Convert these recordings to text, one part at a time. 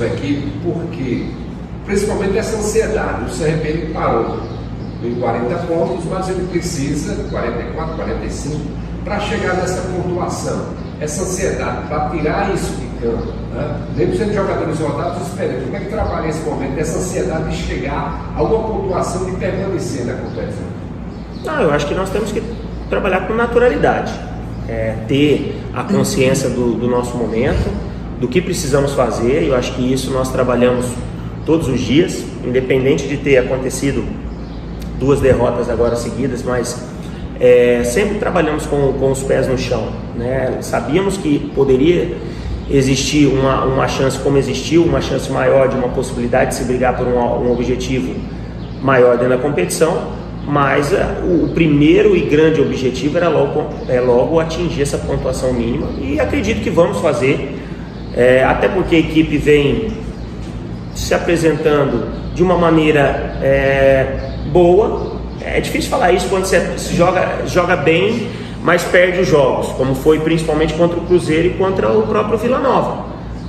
sua equipe, porque principalmente essa ansiedade. O CRB ele parou em 40 pontos, mas ele precisa 44, 45 para chegar nessa pontuação. Essa ansiedade, para tirar isso de campo, né? Mesmo sendo jogadores rodados, espera, como é que trabalha esse momento, essa ansiedade de chegar a uma pontuação, de permanecer na competição? Não, eu acho que nós temos que trabalhar com naturalidade, ter a consciência do nosso momento, do que precisamos fazer. Eu acho que isso nós trabalhamos todos os dias, independente de ter acontecido 2 derrotas agora seguidas, mas sempre trabalhamos com os pés no chão, né? Sabíamos que poderia existir uma chance, como existiu, uma chance maior de uma possibilidade de se brigar por um objetivo maior dentro da competição, mas o primeiro e grande objetivo era logo atingir essa pontuação mínima, e acredito que vamos fazer, até porque a equipe vem se apresentando de uma maneira boa. É difícil falar isso quando você joga bem, mas perde os jogos, como foi principalmente contra o Cruzeiro e contra o próprio Vila Nova.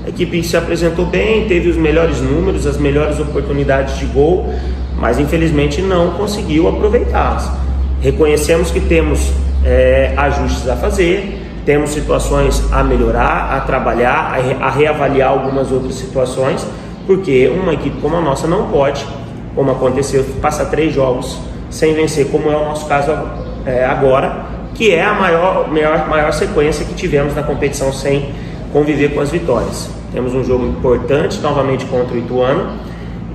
A equipe se apresentou bem, teve os melhores números, as melhores oportunidades de gol, mas infelizmente não conseguiu aproveitá-las. Reconhecemos que temos ajustes a fazer, temos situações a melhorar, a trabalhar, a reavaliar algumas outras situações, porque uma equipe como a nossa não pode, como aconteceu, passar 3 jogos sem vencer, como é o nosso caso agora, que é a maior sequência que tivemos na competição sem conviver com as vitórias. Temos um jogo importante novamente contra o Ituano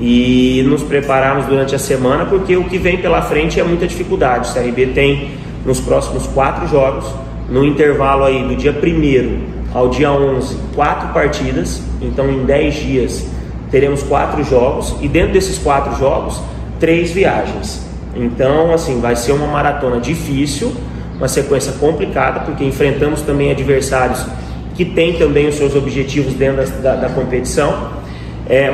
e nos preparamos durante a semana, porque o que vem pela frente é muita dificuldade. O CRB tem nos próximos 4 jogos, no intervalo aí do dia 1º ao dia 11, 4 partidas, então em 10 dias teremos 4 jogos, e dentro desses 4 jogos, 3 viagens. Então, assim, vai ser uma maratona difícil, uma sequência complicada, porque enfrentamos também adversários que têm também os seus objetivos dentro da competição,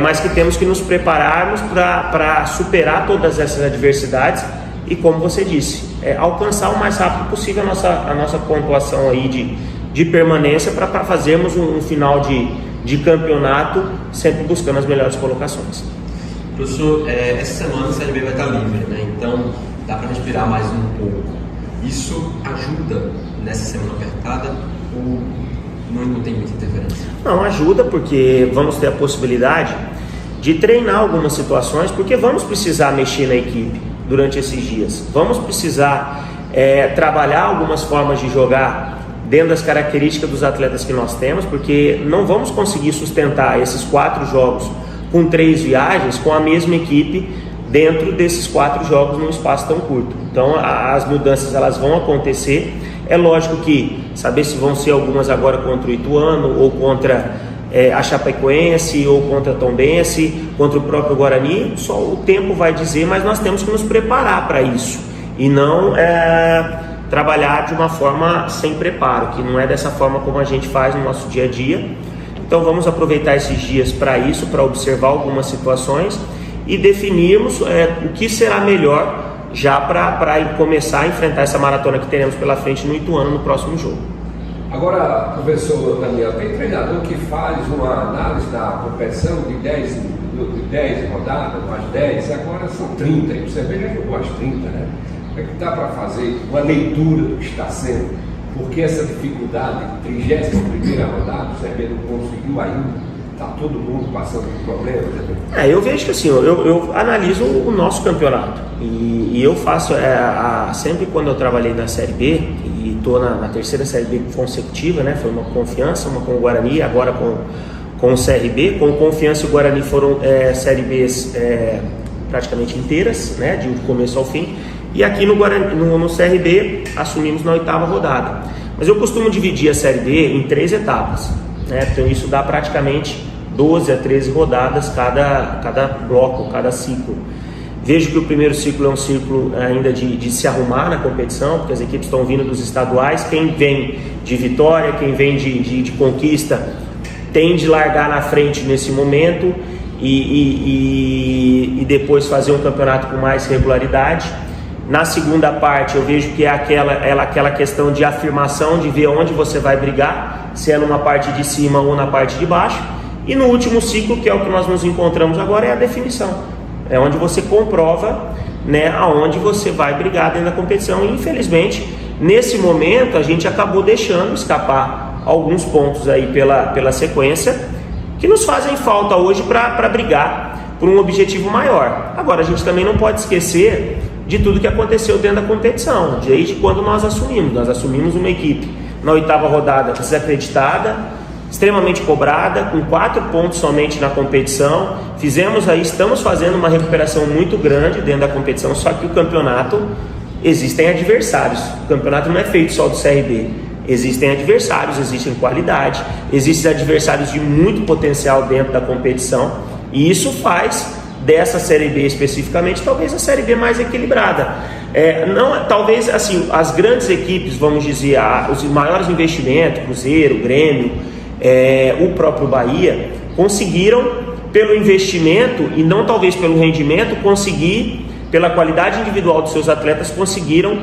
mas que temos que nos prepararmos para superar todas essas adversidades e, como você disse, alcançar o mais rápido possível a nossa pontuação aí de permanência, para fazermos um final de campeonato, sempre buscando as melhores colocações. Professor, essa semana o CRB vai estar livre, né? Então dá para respirar mais um pouco. Isso ajuda nessa semana apertada ou não tem muita interferência? Não, ajuda, porque vamos ter a possibilidade de treinar algumas situações, porque vamos precisar mexer na equipe durante esses dias. Vamos precisar trabalhar algumas formas de jogar dentro das características dos atletas que nós temos, porque não vamos conseguir sustentar esses 4 jogos com 3 viagens com a mesma equipe dentro desses 4 jogos num espaço tão curto. Então as mudanças elas vão acontecer. É lógico que saber se vão ser algumas agora contra o Ituano, ou contra a Chapecoense, ou contra a Tombense, contra o próprio Guarani, só o tempo vai dizer, mas nós temos que nos preparar para isso e não trabalhar de uma forma sem preparo, que não é dessa forma como a gente faz no nosso dia a dia. Então vamos aproveitar esses dias para isso, para observar algumas situações e definirmos o que será melhor já para começar a enfrentar essa maratona que teremos pela frente no Ituano no próximo jogo. Agora, professor Daniel, tem treinador que faz uma análise da competição de 10 rodadas, mais 10, agora são 30, e você vê, já jogou as 30, né? É que dá para fazer uma leitura do que está sendo, porque essa dificuldade, 31ª rodada, o CRB não conseguiu ainda, está todo mundo passando por problemas. Eu vejo que assim, eu analiso o nosso campeonato e eu faço, sempre quando eu trabalhei na Série B, e estou na 3ª Série B consecutiva, né, foi uma Confiança, uma com o Guarani, agora com o CRB, com o Confiança e o Guarani foram Série Bs praticamente inteiras, né, de começo ao fim. E aqui no CRB assumimos na 8ª rodada. Mas eu costumo dividir a Série B em 3 etapas, né? Então isso dá praticamente 12 a 13 rodadas cada bloco, cada ciclo. Vejo que o primeiro ciclo é um ciclo ainda de se arrumar na competição, porque as equipes estão vindo dos estaduais. Quem vem de vitória, quem vem de conquista, tende a largar na frente nesse momento e depois fazer um campeonato com mais regularidade. Na segunda parte eu vejo que é aquela questão de afirmação, de ver onde você vai brigar, se é numa parte de cima ou na parte de baixo. E no último ciclo, que é o que nós nos encontramos agora, é a definição. É onde você comprova, né, aonde você vai brigar dentro da competição. E infelizmente, nesse momento, a gente acabou deixando escapar alguns pontos aí pela sequência, que nos fazem falta hoje para brigar por um objetivo maior. Agora, a gente também não pode esquecer de tudo que aconteceu dentro da competição, desde quando nós assumimos. Nós assumimos uma equipe na 8ª rodada desacreditada, extremamente cobrada, com 4 pontos somente na competição. Estamos fazendo uma recuperação muito grande dentro da competição, só que o campeonato, existem adversários. O campeonato não é feito só do CRB. Existem adversários, existem qualidade, existem adversários de muito potencial dentro da competição, e isso faz dessa Série B especificamente, talvez a Série B mais equilibrada. Talvez assim, as grandes equipes, vamos dizer, os maiores investimentos, Cruzeiro, Grêmio, o próprio Bahia, conseguiram pelo investimento e não talvez pelo rendimento, pela qualidade individual dos seus atletas, conseguiram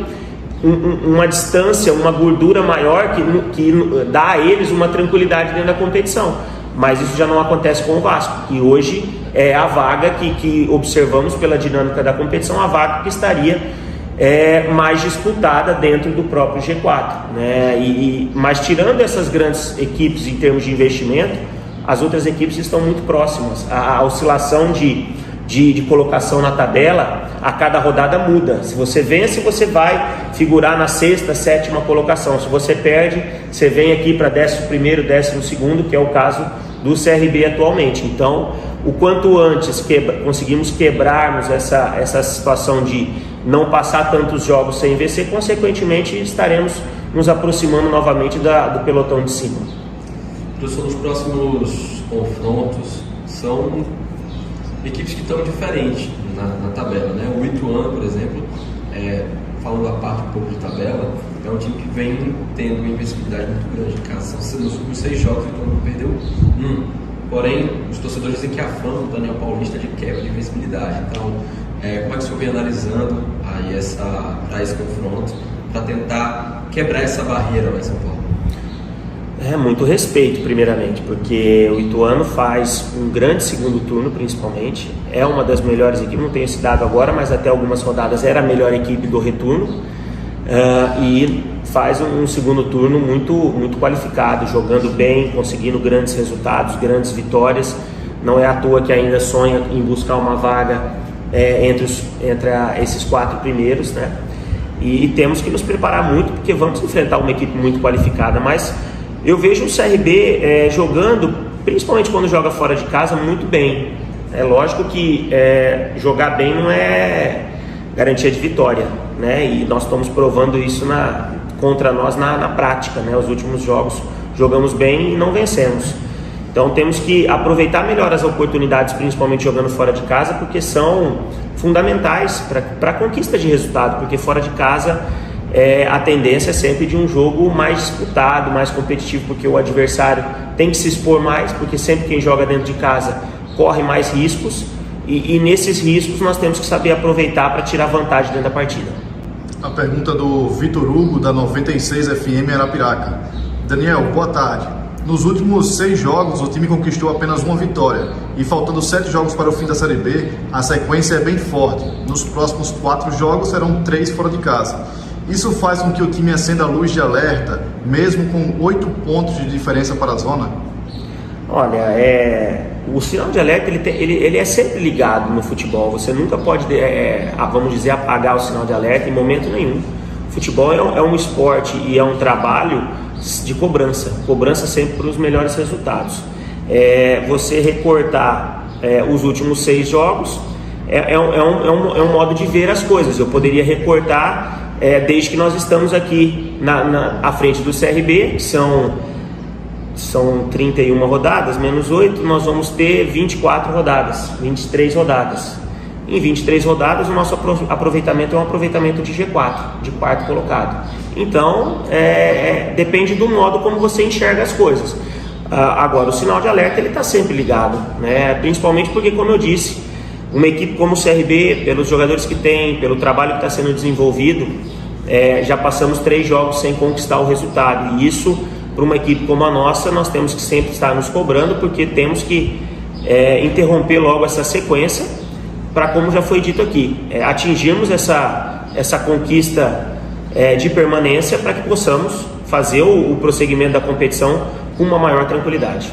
uma distância, uma gordura maior que dá a eles uma tranquilidade dentro da competição. Mas isso já não acontece com o Vasco, que hoje é a vaga que observamos pela dinâmica da competição, a vaga que estaria mais disputada dentro do próprio G4, né? Mas tirando essas grandes equipes em termos de investimento, as outras equipes estão muito próximas. A oscilação de colocação na tabela a cada rodada muda. Se você vence, você vai figurar na 6ª, 7ª colocação. Se você perde, você vem aqui para 11º, 12º, que é o caso do CRB atualmente. Então, o quanto antes conseguimos quebrarmos essa situação de não passar tantos jogos sem vencer, consequentemente estaremos nos aproximando novamente do pelotão de cima. Professor, nos próximos confrontos são equipes que estão diferentes na tabela, né? O Ituano, por exemplo, falando a parte um pouco de tabela, é um time que vem tendo uma invencibilidade muito grande. Caso nos últimos 6 jogos, o Ituano perdeu 1. Porém, os torcedores dizem que a fama do Daniel Paulista de quebra de invencibilidade. Então, como é que o senhor vem analisando aí esse confronto para tentar quebrar essa barreira lá em São Paulo? Muito respeito, primeiramente, porque o Ituano faz um grande segundo turno, principalmente. É uma das melhores equipes, não tenho esse dado agora, mas até algumas rodadas era a melhor equipe do retorno. E faz um segundo turno muito, muito qualificado, jogando bem, conseguindo grandes resultados, grandes vitórias. Não é à toa que ainda sonha em buscar uma vaga entre esses 4 primeiros, né? E temos que nos preparar muito, porque vamos enfrentar uma equipe muito qualificada, mas eu vejo o CRB jogando, principalmente quando joga fora de casa, muito bem. É lógico que jogar bem não é garantia de vitória, né? E nós estamos provando isso contra nós na prática, né? Os últimos jogos jogamos bem e não vencemos. Então temos que aproveitar melhor as oportunidades, principalmente jogando fora de casa, porque são fundamentais para a conquista de resultado, porque fora de casa a tendência é sempre de um jogo mais disputado, mais competitivo, porque o adversário tem que se expor mais, porque sempre quem joga dentro de casa corre mais riscos, e nesses riscos nós temos que saber aproveitar para tirar vantagem dentro da partida. A pergunta do Vitor Hugo, da 96 FM Arapiraca. Daniel, boa tarde. Nos últimos 6 jogos, o time conquistou apenas uma vitória, e faltando 7 jogos para o fim da Série B, a sequência é bem forte. Nos próximos 4 jogos serão 3 fora de casa. Isso faz com que o time acenda a luz de alerta, mesmo com 8 pontos de diferença para a zona? Olha, o sinal de alerta ele é sempre ligado no futebol. Você nunca pode, vamos dizer, apagar o sinal de alerta em momento nenhum. O futebol é um esporte e é um trabalho de cobrança sempre para os melhores resultados. Você recortar os últimos 6 jogos é um modo de ver as coisas. Eu poderia recortar desde que nós estamos aqui à frente do CRB, que são 31 rodadas, menos 8, nós vamos ter 24 rodadas, 23 rodadas. Em 23 rodadas, o nosso aproveitamento é um aproveitamento de G4, de 4º colocado. Então, depende do modo como você enxerga as coisas. Agora, o sinal de alerta está sempre ligado, né? Principalmente porque, como eu disse, uma equipe como o CRB, pelos jogadores que tem, pelo trabalho que está sendo desenvolvido, já passamos 3 jogos sem conquistar o resultado, e isso para uma equipe como a nossa, nós temos que sempre estar nos cobrando, porque temos que interromper logo essa sequência para, como já foi dito aqui, atingirmos essa conquista de permanência, para que possamos fazer o prosseguimento da competição com uma maior tranquilidade.